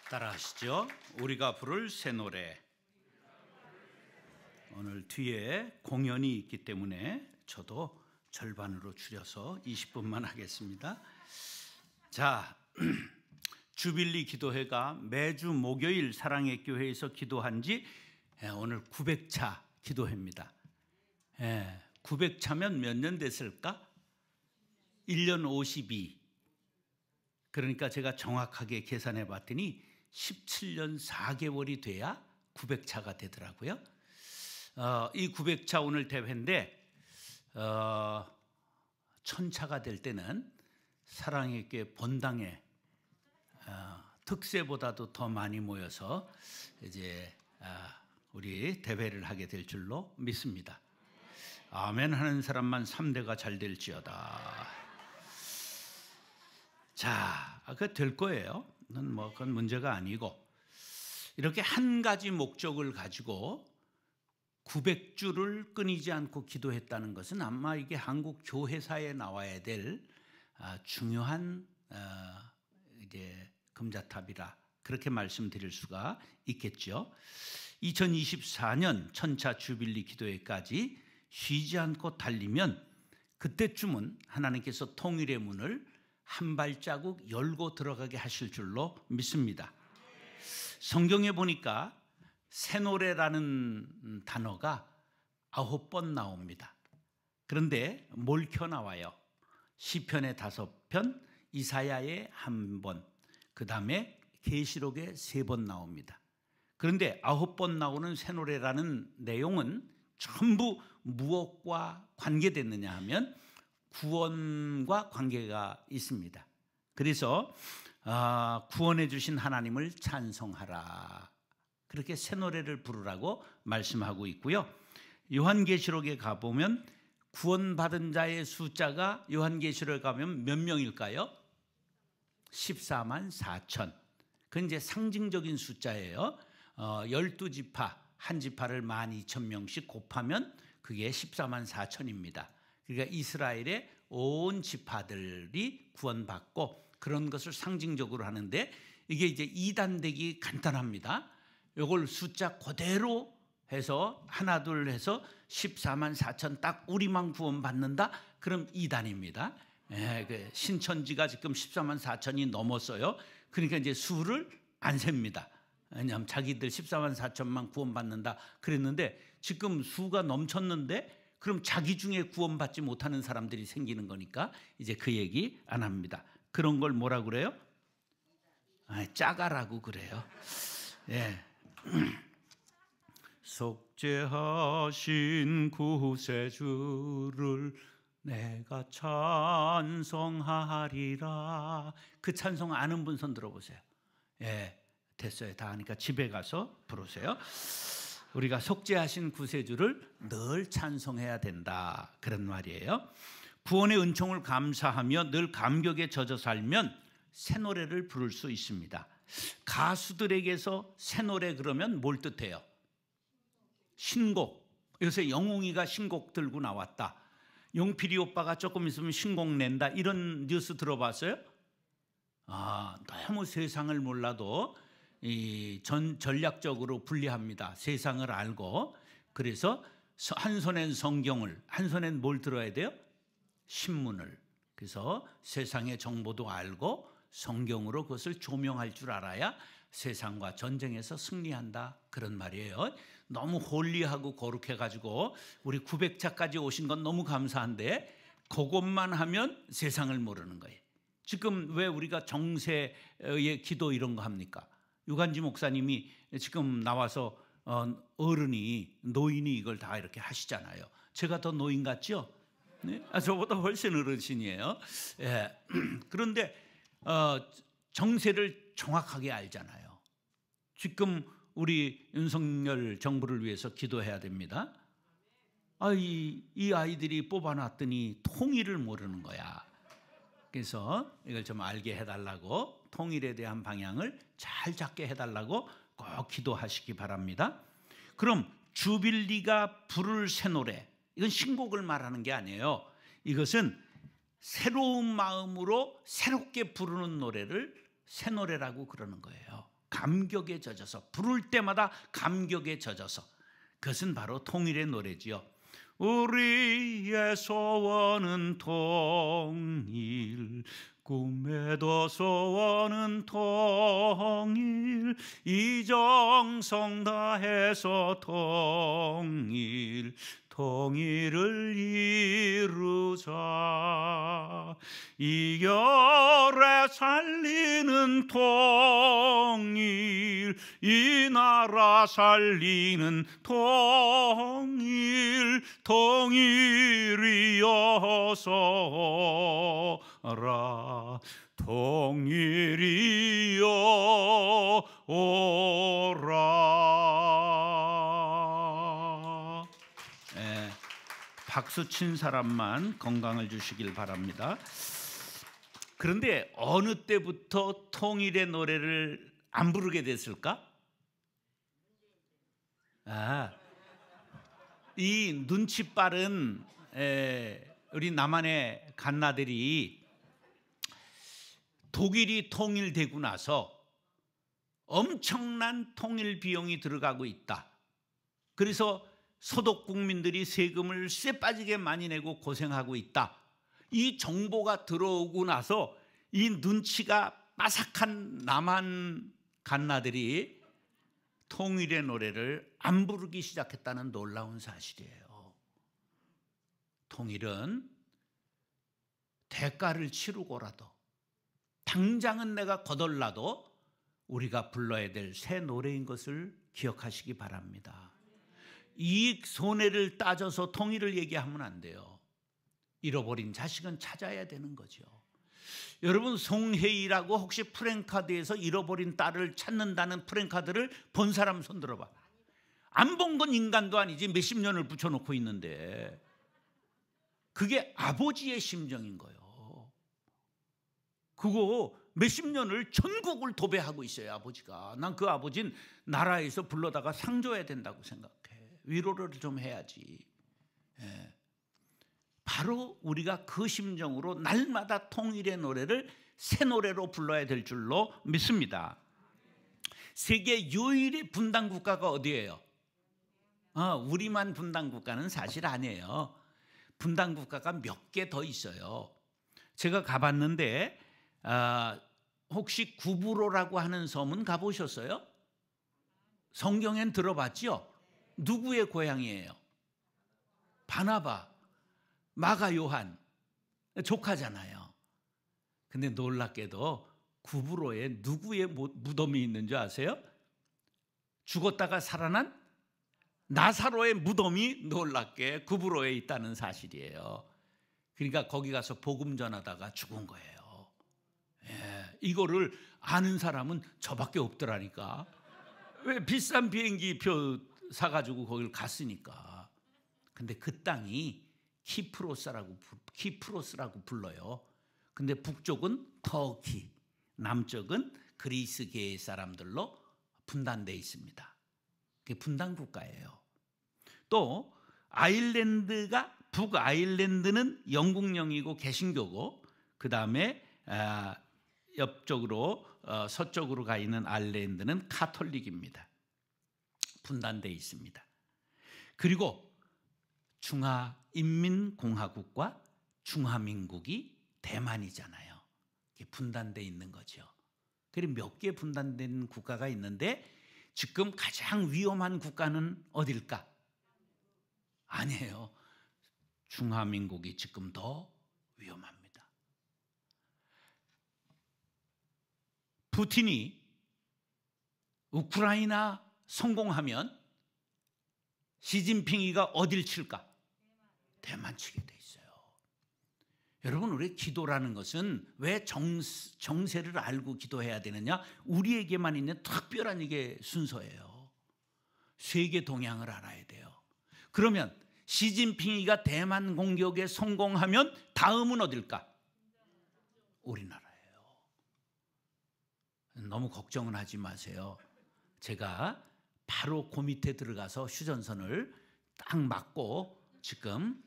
따라하시죠. 우리가 부를 새 노래. 오늘 뒤에 공연이 있기 때문에 저도 절반으로 줄여서 20분만 하겠습니다. 자, 주빌리 기도회가 매주 목요일 사랑의 교회에서 기도한 지 오늘 900차 기도회입니다. 900차면 몇 년 됐을까? 1년 52. 그러니까 제가 정확하게 계산해 봤더니 17년 4개월이 돼야 900차가 되더라고요. 이 900차 오늘 대회인데 1000차가 될 때는 사랑의 교회 본당에 특세보다도 더 많이 모여서 이제 우리 대회를 하게 될 줄로 믿습니다. 아멘 하는 사람만 3대가 잘 될지어다. 자, 그 될 거예요. 그건 문제가 아니고, 이렇게 한 가지 목적을 가지고 900주를 끊이지 않고 기도했다는 것은 아마 이게 한국 교회사에 나와야 될 중요한 이제 금자탑이라 그렇게 말씀드릴 수가 있겠죠. 2024년 천차 주빌리 기도회까지 쉬지 않고 달리면 그때쯤은 하나님께서 통일의 문을 한 발자국 열고 들어가게 하실 줄로 믿습니다. 성경에 보니까 새 노래라는 단어가 9번 나옵니다. 그런데 몰켜 나와요. 시편에 5편, 이사야에 1번, 그 다음에 계시록에 3번 나옵니다. 그런데 9번 나오는 새 노래라는 내용은 전부 무엇과 관계됐느냐 하면 구원과 관계가 있습니다. 그래서 구원해 주신 하나님을 찬송하라, 그렇게 새 노래를 부르라고 말씀하고 있고요. 요한계시록에 가보면 구원받은 자의 숫자가 요한계시록에 가면 몇 명일까요? 14만 4천. 그건 이제 상징적인 숫자예요. 12지파, 한 지파를 12,000명씩 곱하면 그게 14만 4천입니다. 그러니까 이스라엘의 온 지파들이 구원받고 그런 것을 상징적으로 하는데, 이게 이제 이단되기 간단합니다. 이걸 숫자 그대로 해서 하나 둘 해서 14만 4천 딱 우리만 구원받는다? 그럼 이단입니다. 신천지가 지금 14만 4천이 넘었어요. 그러니까 이제 수를 안 셉니다. 왜냐하면 자기들 14만 4천만 구원받는다 그랬는데 지금 수가 넘쳤는데 그럼 자기 중에 구원받지 못하는 사람들이 생기는 거니까 이제 그 얘기 안 합니다. 그런 걸 뭐라 그래요? 짜가라고 그래요. 예. 속죄하신 구세주를 내가 찬송하리라. 그 찬송 아는 분 손 들어보세요. 예, 됐어요. 다 하니까 집에 가서 부르세요. 우리가 속죄하신 구세주를 늘 찬송해야 된다, 그런 말이에요. 구원의 은총을 감사하며 늘 감격에 젖어 살면 새 노래를 부를 수 있습니다. 가수들에게서 새 노래 그러면 뭘 뜻해요? 신곡. 요새 영웅이가 신곡 들고 나왔다, 용필이 오빠가 조금 있으면 신곡 낸다, 이런 뉴스 들어봤어요? 너무 세상을 몰라도 전략적으로 분리합니다. 세상을 알고. 그래서 한 손엔 성경을, 한 손엔 뭘 들어야 돼요? 신문을. 그래서 세상의 정보도 알고 성경으로 그것을 조명할 줄 알아야 세상과 전쟁에서 승리한다, 그런 말이에요. 너무 홀리하고 거룩해가지고 우리 900차까지 오신 건 너무 감사한데 그것만 하면 세상을 모르는 거예요. 지금 왜 우리가 정세의 기도 이런 거 합니까? 유관지 목사님이 지금 나와서 어른이, 노인이 이걸 다 이렇게 하시잖아요. 제가 더 노인 같죠? 네? 저보다 훨씬 어르신이에요. 예. 그런데 정세를 정확하게 알잖아요. 지금 우리 윤석열 정부를 위해서 기도해야 됩니다. 이 아이들이 뽑아놨더니 통일을 모르는 거야. 그래서 이걸 좀 알게 해달라고, 통일에 대한 방향을 잘 잡게 해달라고 꼭 기도하시기 바랍니다. 그럼 주빌리가 부를 새 노래, 이건 신곡을 말하는 게 아니에요. 이것은 새로운 마음으로 새롭게 부르는 노래를 새 노래라고 그러는 거예요. 감격에 젖어서, 부를 때마다 감격에 젖어서. 그것은 바로 통일의 노래지요. 우리의 소원은 통일, 꿈에도 소원은 통일, 이정성 다해서 통일, 통일을 이루자. 이결에 살리는 통일, 이 나라 살리는 통일, 통일이어서라, 통일이여 오라. 박수 친 사람만 건강을 주시길 바랍니다. 그런데 어느 때부터 통일의 노래를 안 부르게 됐을까? 이 눈치 빠른 우리 남한의 갓나들이 독일이 통일되고 나서 엄청난 통일 비용이 들어가고 있다. 그래서 소독 국민들이 세금을 쇠빠지게 많이 내고 고생하고 있다. 이 정보가 들어오고 나서 이 눈치가 빠삭한 남한 갓나들이 통일의 노래를 안 부르기 시작했다는 놀라운 사실이에요. 통일은 대가를 치르고라도, 당장은 내가 거덜나도 우리가 불러야 될 새 노래인 것을 기억하시기 바랍니다. 이익 손해를 따져서 통일을 얘기하면 안 돼요. 잃어버린 자식은 찾아야 되는 거죠. 여러분, 송혜이라고 혹시 프랭카드에서 잃어버린 딸을 찾는다는 프랭카드를 본 사람 손 들어봐. 안 본 건 인간도 아니지 몇십 년을 붙여놓고 있는데, 그게 아버지의 심정인 거예요. 그거 몇십 년을 전국을 도배하고 있어요, 아버지가. 난 그 아버지는 나라에서 불러다가 상 줘야 된다고 생각해. 위로를 좀 해야지. 바로 우리가 그 심정으로 날마다 통일의 노래를 새 노래로 불러야 될 줄로 믿습니다. 세계 유일의 분단 국가가 어디예요? 우리만 분단 국가는 사실 아니에요. 분단 국가가 몇 개 더 있어요. 제가 가봤는데 혹시 구브로라고 하는 섬은 가보셨어요? 성경엔 들어봤죠? 누구의 고향이에요? 바나바, 마가 요한 조카잖아요. 근데 놀랍게도 구브로에 누구의 무덤이 있는 줄 아세요? 죽었다가 살아난 나사로의 무덤이 놀랍게 구브로에 있다는 사실이에요. 그러니까 거기 가서 복음 전하다가 죽은 거예요. 이거를 아는 사람은 저밖에 없더라니까. 왜? 비싼 비행기 표 사가지고 거기를 갔으니까. 근데 그 땅이 키프로스라고 불러요. 근데 북쪽은 터키, 남쪽은 그리스계의 사람들로 분단되어 있습니다. 그게 분단 국가예요. 또 아일랜드가, 북아일랜드는 영국령이고 개신교고, 그 다음에 옆쪽으로 서쪽으로 가 있는 아일랜드는 카톨릭입니다. 분단되어 있습니다. 그리고 중화인민공화국과 중화민국이 대만이잖아요. 이게 분단되어 있는 거죠. 그리고 몇 개 분단된 국가가 있는데 지금 가장 위험한 국가는 어딜까? 아니에요. 중화민국이 지금 더 위험합니다. 푸틴이 우크라이나 성공하면 시진핑이가 어딜 칠까? 대만 치게 돼 있어요. 여러분, 우리 기도라는 것은 왜 정세를 알고 기도해야 되느냐? 우리에게만 있는 특별한 이게 순서예요. 세계 동향을 알아야 돼요. 그러면 시진핑이가 대만 공격에 성공하면 다음은 어딜까? 우리나라예요. 너무 걱정은 하지 마세요. 제가 바로 그 밑에 들어가서 휴전선을 딱 막고 지금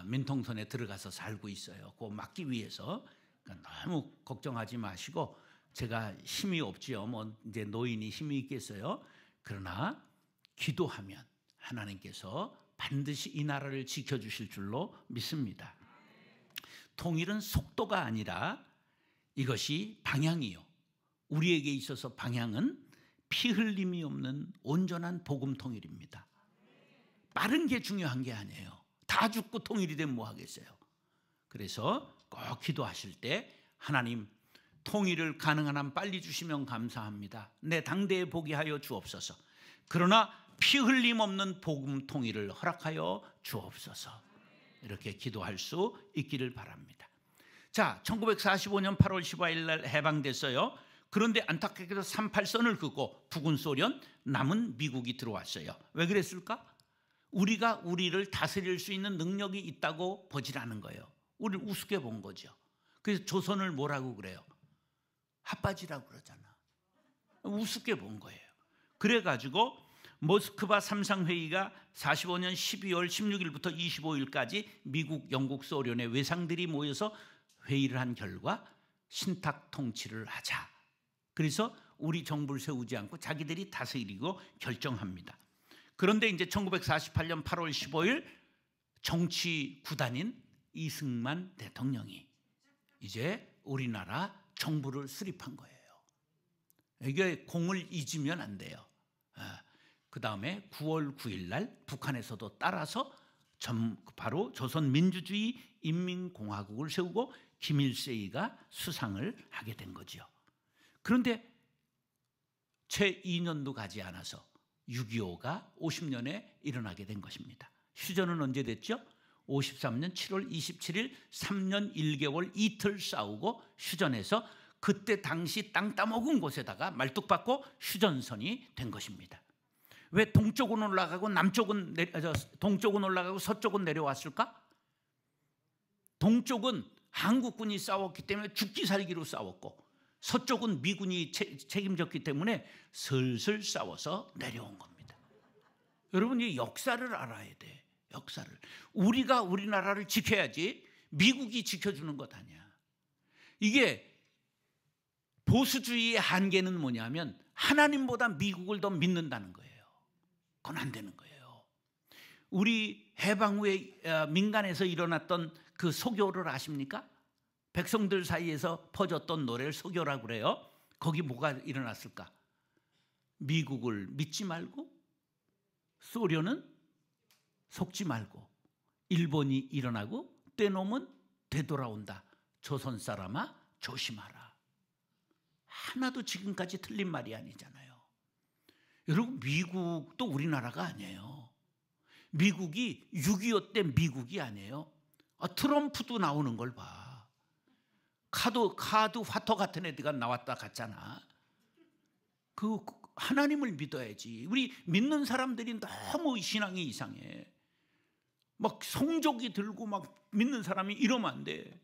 민통선에 들어가서 살고 있어요. 그거 막기 위해서. 그러니까 너무 걱정하지 마시고 제가 힘이 없지요. 뭐 이제 노인이 힘이 있겠어요. 그러나 기도하면 하나님께서 반드시 이 나라를 지켜주실 줄로 믿습니다. 통일은 속도가 아니라 이것이 방향이요. 우리에게 있어서 방향은 피 흘림이 없는 온전한 복음 통일입니다. 빠른 게 중요한 게 아니에요. 다 죽고 통일이 되면 뭐 하겠어요. 그래서 꼭 기도하실 때 하나님 통일을 가능한 한 빨리 주시면 감사합니다. 내 당대에 보게 하여 주옵소서. 그러나 피 흘림 없는 복음 통일을 허락하여 주옵소서. 이렇게 기도할 수 있기를 바랍니다. 자, 1945년 8월 15일 날 해방됐어요. 그런데 안타깝게도 38선을 긋고 북은 소련, 남은 미국이 들어왔어요. 왜 그랬을까? 우리가 우리를 다스릴 수 있는 능력이 있다고 보지라는 거예요. 우리를 우습게 본 거죠. 그래서 조선을 뭐라고 그래요? 핫바지라고 그러잖아. 우습게 본 거예요. 그래가지고 모스크바 삼상회의가 45년 12월 16일부터 25일까지 미국, 영국, 소련의 외상들이 모여서 회의를 한 결과 신탁 통치를 하자. 그래서 우리 정부를 세우지 않고 자기들이 다스리고 결정합니다. 그런데 이제 1948년 8월 15일 정치 구단인 이승만 대통령이 이제 우리나라 정부를 수립한 거예요. 이게 공을 잊으면 안 돼요. 그 다음에 9월 9일 날 북한에서도 따라서 바로 조선민주주의 인민공화국을 세우고 김일세이가 수상을 하게 된 거죠. 그런데 채 2년도 가지 않아서 6.25가 50년에 일어나게 된 것입니다. 휴전은 언제 됐죠? 53년 7월 27일 3년 1개월 이틀 싸우고 휴전해서 그때 당시 땅 따먹은 곳에다가 말뚝박고 휴전선이 된 것입니다. 왜 동쪽은 올라가고 동쪽은 올라가고 서쪽은 내려왔을까? 동쪽은 한국군이 싸웠기 때문에 죽기 살기로 싸웠고 서쪽은 미군이 책임졌기 때문에 슬슬 싸워서 내려온 겁니다. 여러분, 이 역사를 알아야 돼. 역사를. 우리가 우리나라를 지켜야지 미국이 지켜주는 것 아니야. 이게 보수주의의 한계는 뭐냐면 하나님보다 미국을 더 믿는다는 거예요. 그건 안 되는 거예요. 우리 해방 후에 민간에서 일어났던 그 소교를 아십니까? 백성들 사이에서 퍼졌던 노래를 소교라고 그래요. 거기 뭐가 일어났을까? 미국을 믿지 말고, 소련은 속지 말고, 일본이 일어나고 때놓으면 되돌아온다. 조선 사람아 조심하라. 하나도 지금까지 틀린 말이 아니잖아요. 여러분, 미국도 우리나라가 아니에요. 미국이 6.25 때 미국이 아니에요. 트럼프도 나오는 걸 봐. 카드 화토 같은 애들가 나왔다 갔잖아. 그 하나님을 믿어야지. 우리 믿는 사람들이 너무 신앙이 이상해. 막 성적이 들고 막 믿는 사람이 이러면 안 돼.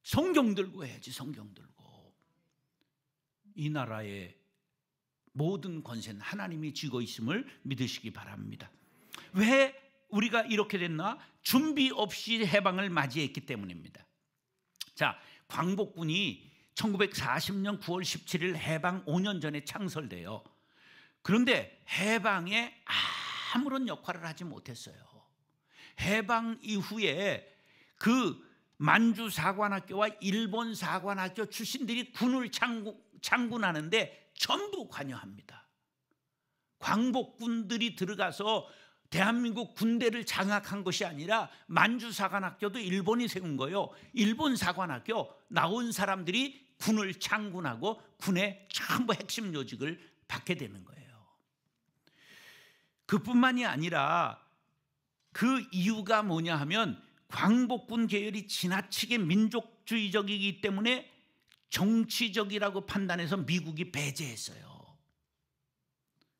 성경 들고 해야지. 성경 들고. 이 나라의 모든 권세는 하나님이 쥐고 있음을 믿으시기 바랍니다. 왜 우리가 이렇게 됐나? 준비 없이 해방을 맞이했기 때문입니다. 자, 광복군이 1940년 9월 17일 해방 5년 전에 창설돼요. 그런데 해방에 아무런 역할을 하지 못했어요. 해방 이후에 그 만주 사관학교와 일본 사관학교 출신들이 군을 창군하는데 전부 관여합니다. 광복군들이 들어가서 대한민국 군대를 장악한 것이 아니라 만주 사관학교도 일본이 세운 거예요. 일본 사관학교 나온 사람들이 군을 창군하고 군의 전부 핵심 요직을 받게 되는 거예요. 그뿐만이 아니라 그 이유가 뭐냐 하면 광복군 계열이 지나치게 민족주의적이기 때문에 정치적이라고 판단해서 미국이 배제했어요.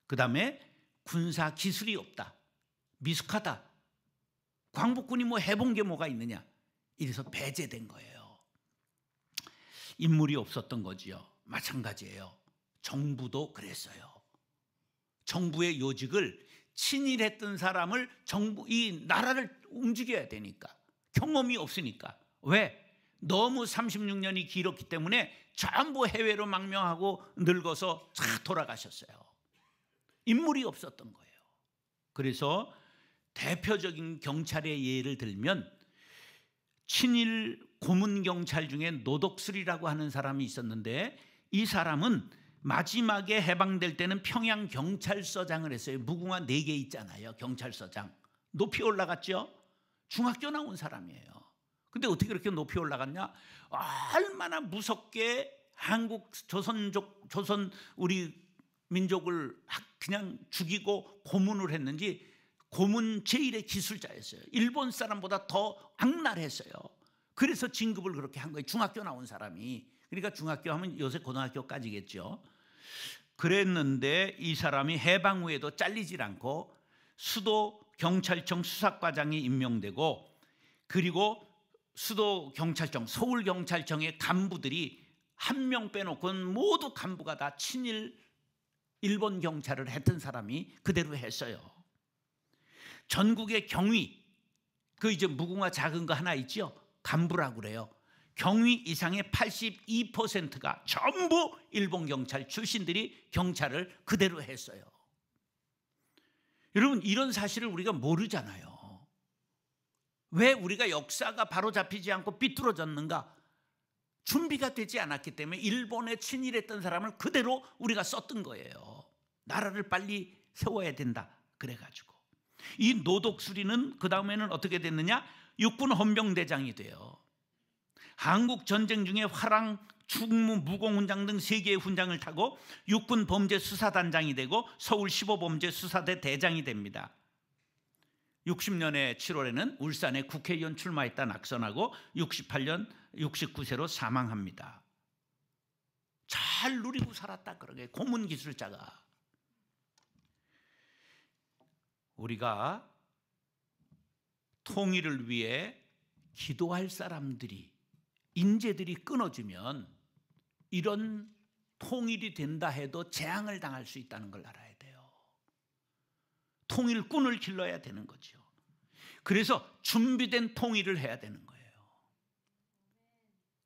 그 다음에 군사 기술이 없다. 미숙하다. 광복군이 뭐 해본 게 뭐가 있느냐. 이래서 배제된 거예요. 인물이 없었던 거지요. 마찬가지예요. 정부도 그랬어요. 정부의 요직을 친일했던 사람을 이 나라를 움직여야 되니까 경험이 없으니까. 왜? 너무 36년이 길었기 때문에 전부 해외로 망명하고 늙어서 다 돌아가셨어요. 인물이 없었던 거예요. 그래서 대표적인 경찰의 예를 들면 친일 고문 경찰 중에 노덕술이라고 하는 사람이 있었는데, 이 사람은 마지막에 해방될 때는 평양 경찰서장을 했어요. 무궁화 4개 있잖아요. 경찰서장. 높이 올라갔죠. 중학교 나온 사람이에요. 근데 어떻게 그렇게 높이 올라갔냐? 얼마나 무섭게 한국 조선 우리 민족을 그냥 죽이고 고문을 했는지. 고문 제1의 기술자였어요. 일본 사람보다 더 악랄했어요. 그래서 진급을 그렇게 한 거예요. 중학교 나온 사람이. 그러니까 중학교 하면 요새 고등학교까지겠죠. 그랬는데 이 사람이 해방 후에도 잘리질 않고 수도 경찰청 수사과장이 임명되고, 그리고 수도 경찰청, 서울 경찰청의 간부들이 한 명 빼놓고는 모두 간부가 다 친일 일본 경찰을 했던 사람이 그대로 했어요. 전국의 경위, 그 이제 무궁화 작은 거 하나 있죠. 간부라고 그래요. 경위 이상의 82%가 전부 일본 경찰 출신들이 경찰을 그대로 했어요. 여러분, 이런 사실을 우리가 모르잖아요. 왜 우리가 역사가 바로 잡히지 않고 삐뚤어졌는가? 준비가 되지 않았기 때문에 일본에 친일했던 사람을 그대로 우리가 썼던 거예요. 나라를 빨리 세워야 된다 그래가지고. 이 노덕수리는 그 다음에는 어떻게 됐느냐? 육군 헌병대장이 돼요. 한국 전쟁 중에 화랑, 충무, 무공훈장 등 3개의 훈장을 타고 육군 범죄 수사단장이 되고 서울 15범죄 수사대 대장이 됩니다. 60년의 7월에는 울산에 국회의원 출마했다 낙선하고 68년 69세로 사망합니다. 잘 누리고 살았다 그러게, 고문 기술자가. 우리가 통일을 위해 기도할 사람들이, 인재들이 끊어지면 이런 통일이 된다 해도 재앙을 당할 수 있다는 걸 알아야 돼요. 통일꾼을 길러야 되는 거죠. 그래서 준비된 통일을 해야 되는 거예요.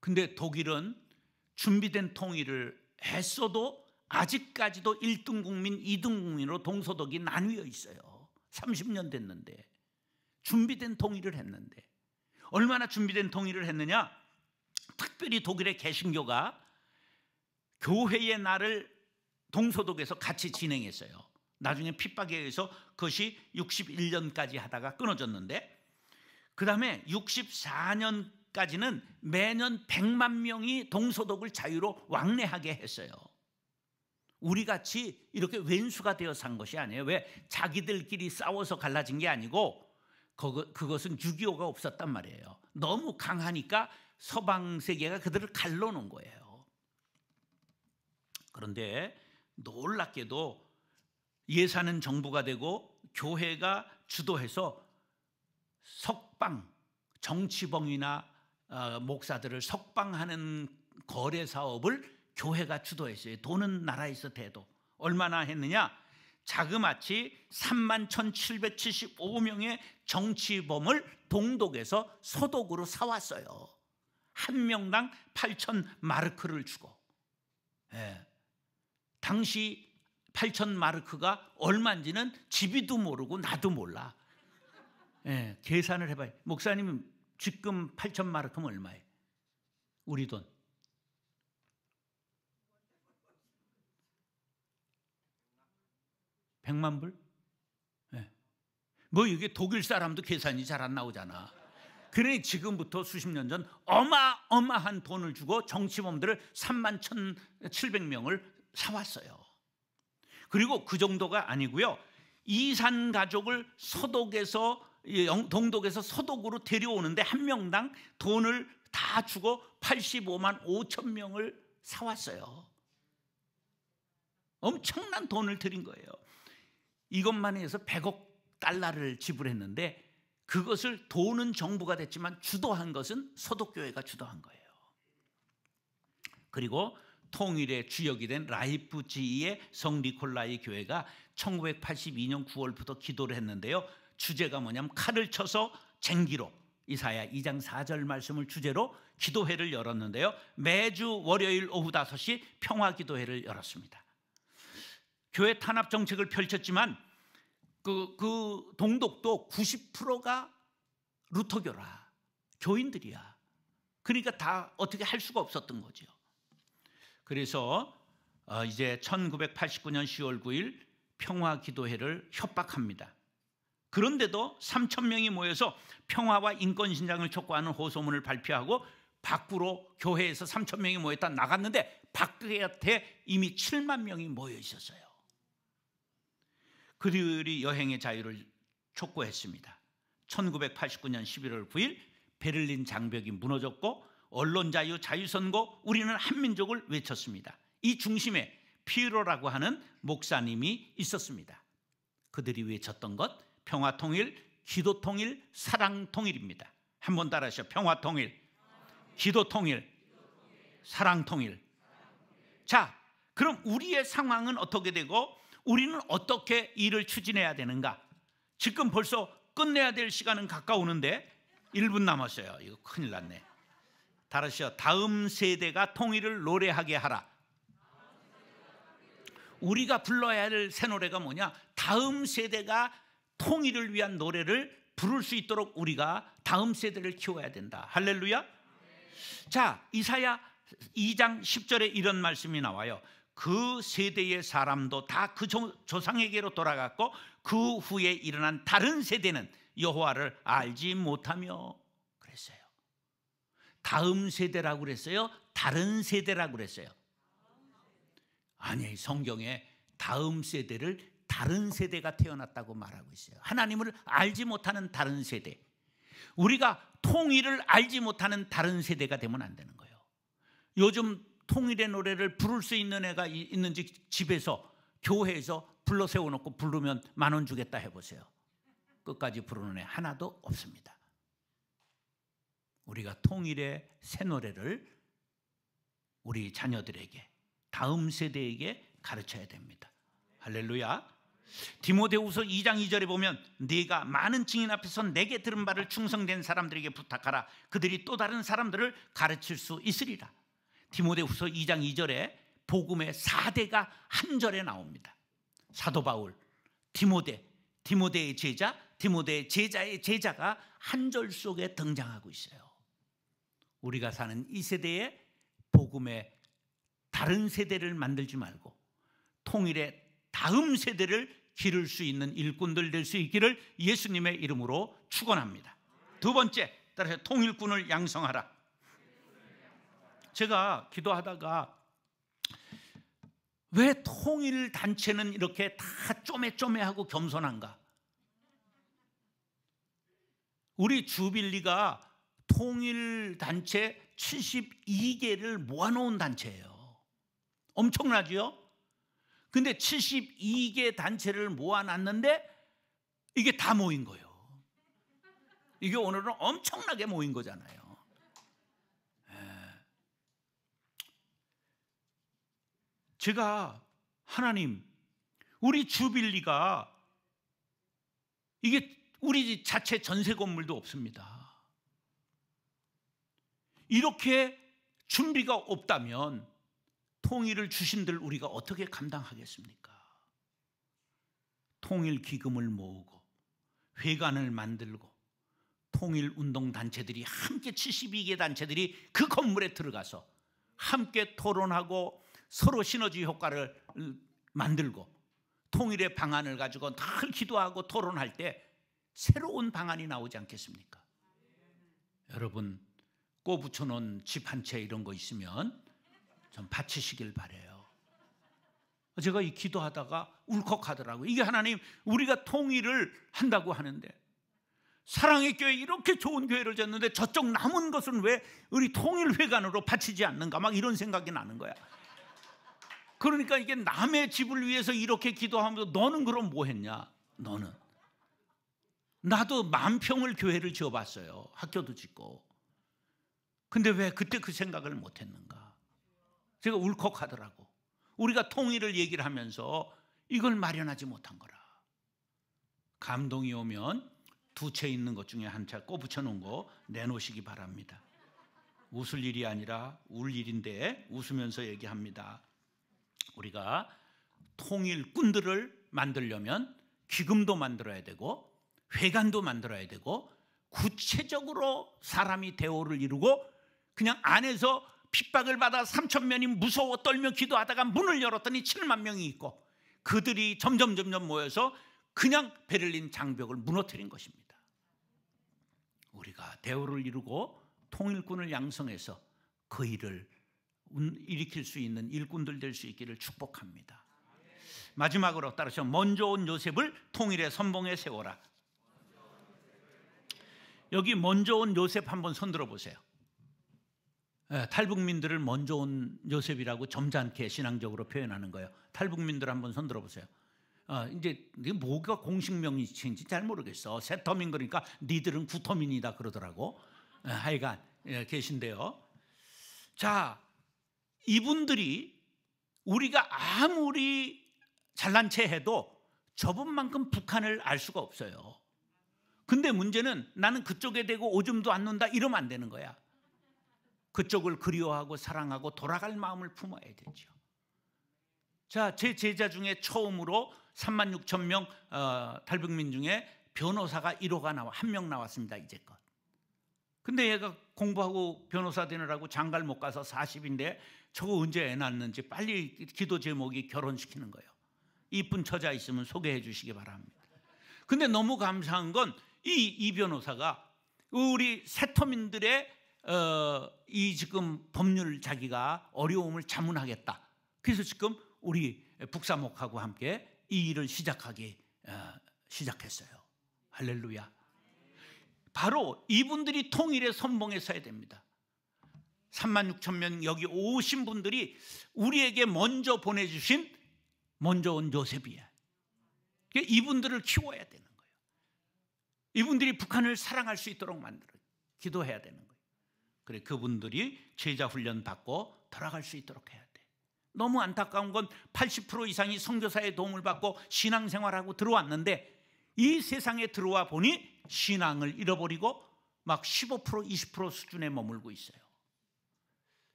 근데 독일은 준비된 통일을 했어도 아직까지도 1등 국민, 2등 국민으로 동서독이 나뉘어 있어요. 30년 됐는데. 준비된 통일을 했는데. 얼마나 준비된 통일을 했느냐? 특별히 독일의 개신교가 교회의 날을 동서독에서 같이 진행했어요. 나중에 핍박에 의해서 그것이 61년까지 하다가 끊어졌는데, 그 다음에 64년까지는 매년 100만 명이 동서독을 자유로 왕래하게 했어요. 우리같이 이렇게 왼수가 되어 산 것이 아니에요. 왜? 자기들끼리 싸워서 갈라진 게 아니고 그것은 6.25가 없었단 말이에요. 너무 강하니까 서방 세계가 그들을 갈라놓은 거예요. 그런데 놀랍게도 예산은 정부가 되고 교회가 주도해서 석방, 정치범이나 목사들을 석방하는 거래 사업을 교회가 주도했어요. 돈은 나라에서 대도. 얼마나 했느냐? 자그마치 31,775명의 정치범을 동독에서 소독으로 사왔어요. 한 명당 8,000마르크를 주고. 예. 당시 8,000마르크가 얼마인지는 집이도 모르고 나도 몰라. 예, 계산을 해봐요. 목사님, 지금 8,000마르크면 얼마예요? 우리 돈. 100만 불? 예. 뭐 이게 독일 사람도 계산이 잘 안 나오잖아. 그러니 지금부터 수십 년 전 어마어마한 돈을 주고 정치범들을 31,700명을 사왔어요. 그리고 그 정도가 아니고요. 이산 가족을 동독에서 서독으로 데려오는데 한 명당 돈을 다 주고 85만 5천 명을 사왔어요. 엄청난 돈을 들인 거예요. 이것만 해서 100억 달러를 지불했는데, 그것을 돈은 정부가 됐지만 주도한 것은 서독교회가 주도한 거예요. 그리고 통일의 주역이 된 라이프치히의 성 니콜라이 교회가 1982년 9월부터 기도를 했는데요. 주제가 뭐냐면 칼을 쳐서 쟁기로 이사야 2장 4절 말씀을 주제로 기도회를 열었는데요. 매주 월요일 오후 5시 평화기도회를 열었습니다. 교회 탄압 정책을 펼쳤지만 그 동독도 90%가 루터교라, 교인들이야. 그러니까 다 어떻게 할 수가 없었던 거죠. 그래서 이제 1989년 10월 9일 평화기도회를 협박합니다. 그런데도 3,000명이 모여서 평화와 인권신장을 촉구하는 호소문을 발표하고 밖으로 교회에서 3,000명이 모였다 나갔는데 바깥에 이미 7만 명이 모여 있었어요. 그들이 여행의 자유를 촉구했습니다. 1989년 11월 9일 베를린 장벽이 무너졌고 언론 자유, 자유선고, 우리는 한민족을 외쳤습니다. 이 중심에 피에로라고 하는 목사님이 있었습니다. 그들이 외쳤던 것 평화통일, 기도통일, 사랑통일입니다. 한번 따라하시죠. 평화통일, 기도통일, 사랑통일. 자, 그럼 우리의 상황은 어떻게 되고 우리는 어떻게 일을 추진해야 되는가? 지금 벌써 끝내야 될 시간은 가까우는데 1분 남았어요. 이거 큰일 났네. 따라하시죠. 다음 세대가 통일을 노래하게 하라. 우리가 불러야 할 새 노래가 뭐냐? 다음 세대가 통일을 위한 노래를 부를 수 있도록 우리가 다음 세대를 키워야 된다. 할렐루야. 자, 이사야 2장 10절에 이런 말씀이 나와요. 그 세대의 사람도 다 그 조상에게로 돌아갔고 그 후에 일어난 다른 세대는 여호와를 알지 못하며 그랬어요. 다음 세대라고 그랬어요? 다른 세대라고 그랬어요? 아니, 성경에 다음 세대를 다른 세대가 태어났다고 말하고 있어요. 하나님을 알지 못하는 다른 세대. 우리가 통일을 알지 못하는 다른 세대가 되면 안 되는 거예요. 요즘 통일의 노래를 부를 수 있는 애가 있는지 집에서 교회에서 불러 세워놓고 부르면 10,000원 주겠다 해보세요. 끝까지 부르는 애 하나도 없습니다. 우리가 통일의 새 노래를 우리 자녀들에게, 다음 세대에게 가르쳐야 됩니다. 할렐루야. 디모데후서 2장 2절에 보면 네가 많은 증인 앞에서 내게 들은 바를 충성된 사람들에게 부탁하라. 그들이 또 다른 사람들을 가르칠 수 있으리라. 디모데후서 2장 2절에 복음의 4대가 한 절에 나옵니다. 사도 바울, 디모데의 제자, 디모데의 제자의 제자가 한 절 속에 등장하고 있어요. 우리가 사는 이 세대에 복음의 다른 세대를 만들지 말고 통일의 다음 세대를 기를 수 있는 일꾼들 될 수 있기를 예수님의 이름으로 축원합니다. 두 번째, 따라서 통일꾼을 양성하라. 제가 기도하다가 왜 통일 단체는 이렇게 다 쪼매쪼매하고 겸손한가? 우리 주빌리가 통일 단체 72개를 모아놓은 단체예요. 엄청나지요? 근데 72개 단체를 모아놨는데 이게 다 모인 거예요. 이게 오늘은 엄청나게 모인 거잖아요. 제가 하나님, 우리 주빌리가 이게 우리 자체 전세 건물도 없습니다. 이렇게 준비가 없다면 통일을 주신들 우리가 어떻게 감당하겠습니까? 통일 기금을 모으고 회관을 만들고 통일 운동 단체들이 함께 72개 단체들이 그 건물에 들어가서 함께 토론하고 서로 시너지 효과를 만들고 통일의 방안을 가지고 늘 기도하고 토론할 때 새로운 방안이 나오지 않겠습니까? 여러분, 꼬 붙여놓은 집 한 채 이런 거 있으면 좀 바치시길 바래요. 제가 이 기도하다가 울컥하더라고요. 이게 하나님, 우리가 통일을 한다고 하는데 사랑의 교회 이렇게 좋은 교회를 졌는데 저쪽 남은 것은 왜 우리 통일회관으로 바치지 않는가, 막 이런 생각이 나는 거야. 그러니까 이게 남의 집을 위해서 이렇게 기도하면서 너는 그럼 뭐 했냐? 너는. 나도 10,000평을 교회를 지어봤어요. 학교도 짓고. 근데 왜 그때 그 생각을 못했는가? 제가 울컥하더라고. 우리가 통일을 얘기를 하면서 이걸 마련하지 못한 거라. 감동이 오면 두 채 있는 것 중에 한 채 꼽붙여 놓은 거 내놓으시기 바랍니다. 웃을 일이 아니라 울 일인데 웃으면서 얘기합니다. 우리가 통일꾼들을 만들려면 기금도 만들어야 되고 회관도 만들어야 되고 구체적으로 사람이 대오를 이루고 그냥 안에서 핍박을 받아 3,000명이 무서워 떨며 기도하다가 문을 열었더니 7만 명이 있고 그들이 점점 모여서 그냥 베를린 장벽을 무너뜨린 것입니다. 우리가 대오를 이루고 통일군을 양성해서 그 일을 일으킬 수 있는 일꾼들 될 수 있기를 축복합니다. 마지막으로 따라서 먼저 온 요셉을 통일의 선봉에 세워라. 여기 먼저 온 요셉 한번 손들어 보세요. 탈북민들을 먼저 온 요셉이라고 점잖게 신앙적으로 표현하는 거예요. 탈북민들 한번 손들어 보세요. 이제 뭐가 공식 명칭인지 잘 모르겠어. 세터민 그러니까 니들은 구터민이다 그러더라고. 하여간 계신데요. 자, 이분들이 우리가 아무리 잘난 체 해도 저분만큼 북한을 알 수가 없어요. 근데 문제는 나는 그쪽에 대고 오줌도 안 놓는다 이러면 안 되는 거야. 그쪽을 그리워하고 사랑하고 돌아갈 마음을 품어야 되죠. 자, 제 제자 중에 처음으로 36,000명 탈북민 중에 변호사가 1호가 한 명 나왔습니다. 이제껏. 근데 얘가 공부하고 변호사 되느라고 장가를 못 가서 40인데 저거 언제 애 낳는지 빨리 기도 제목이 결혼시키는 거예요. 이쁜 처자 있으면 소개해 주시기 바랍니다. 근데 너무 감사한 건 이 변호사가 우리 세터민들의 이 지금 법률 자기가 어려움을 자문하겠다. 그래서 지금 우리 북사목하고 함께 이 일을 시작했어요. 할렐루야. 바로 이분들이 통일의 선봉에 서야 됩니다. 36,000명 여기 오신 분들이 우리에게 먼저 보내주신 먼저 온 요셉이야. 이분들을 키워야 되는 거예요. 이분들이 북한을 사랑할 수 있도록 만들어 기도해야 되는 거예요. 그래 그분들이 제자 훈련 받고 돌아갈 수 있도록 해야 돼. 너무 안타까운 건 80% 이상이 선교사의 도움을 받고 신앙생활하고 들어왔는데 이 세상에 들어와 보니 신앙을 잃어버리고 막 15% 20% 수준에 머물고 있어요.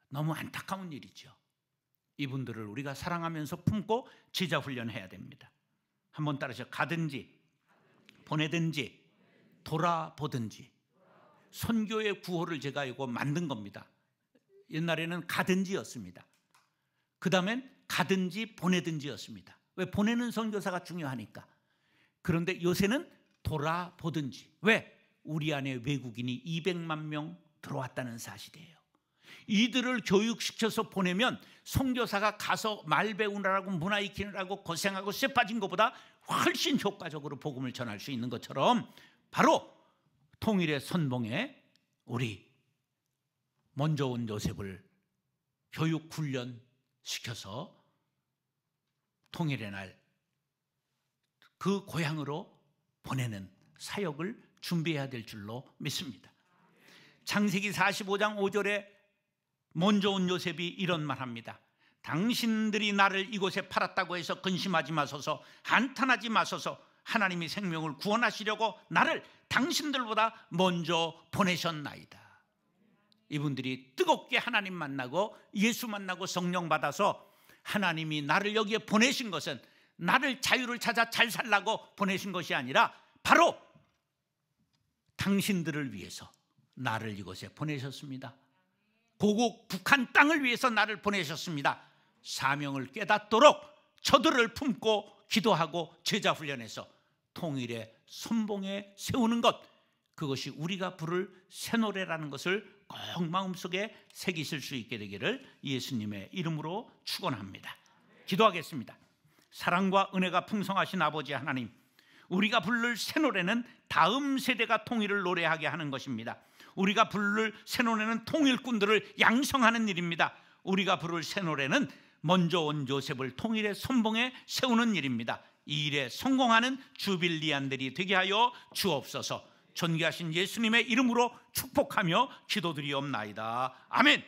너무 안타까운 일이죠. 이분들을 우리가 사랑하면서 품고 제자 훈련해야 됩니다. 한번 따라서 가든지 보내든지 돌아보든지. 선교의 구호를 제가 이거 만든 겁니다. 옛날에는 가든지였습니다. 그 다음엔 가든지 보내든지였습니다. 왜? 보내는 선교사가 중요하니까. 그런데 요새는 돌아보든지. 왜? 우리 안에 외국인이 200만 명 들어왔다는 사실이에요. 이들을 교육시켜서 보내면 선교사가 가서 말 배우느라고 문화 익히느라고 고생하고 쇠 빠진 것보다 훨씬 효과적으로 복음을 전할 수 있는 것처럼 바로 통일의 선봉에 우리 먼저 온 요셉을 교육 훈련 시켜서 통일의 날 그 고향으로 보내는 사역을 준비해야 될 줄로 믿습니다. 창세기 45장 5절에 먼저 온 요셉이 이런 말합니다. 당신들이 나를 이곳에 팔았다고 해서 근심하지 마소서, 한탄하지 마소서. 하나님이 생명을 구원하시려고 나를 당신들보다 먼저 보내셨나이다. 이분들이 뜨겁게 하나님 만나고 예수 만나고 성령 받아서 하나님이 나를 여기에 보내신 것은 나를 자유를 찾아 잘 살라고 보내신 것이 아니라 바로 당신들을 위해서 나를 이곳에 보내셨습니다. 고국 북한 땅을 위해서 나를 보내셨습니다. 사명을 깨닫도록 저들을 품고 기도하고 제자 훈련해서 통일의 선봉에 세우는 것, 그것이 우리가 부를 새 노래라는 것을 꼭 마음속에 새기실 수 있게 되기를 예수님의 이름으로 축원합니다. 기도하겠습니다. 사랑과 은혜가 풍성하신 아버지 하나님, 우리가 부를 새 노래는 다음 세대가 통일을 노래하게 하는 것입니다. 우리가 부를 새 노래는 통일꾼들을 양성하는 일입니다. 우리가 부를 새 노래는 먼저 온 요셉을 통일의 선봉에 세우는 일입니다. 이 일에 성공하는 주빌리안들이 되게 하여 주옵소서. 존귀하신 예수님의 이름으로 축복하며 기도드리옵나이다. 아멘.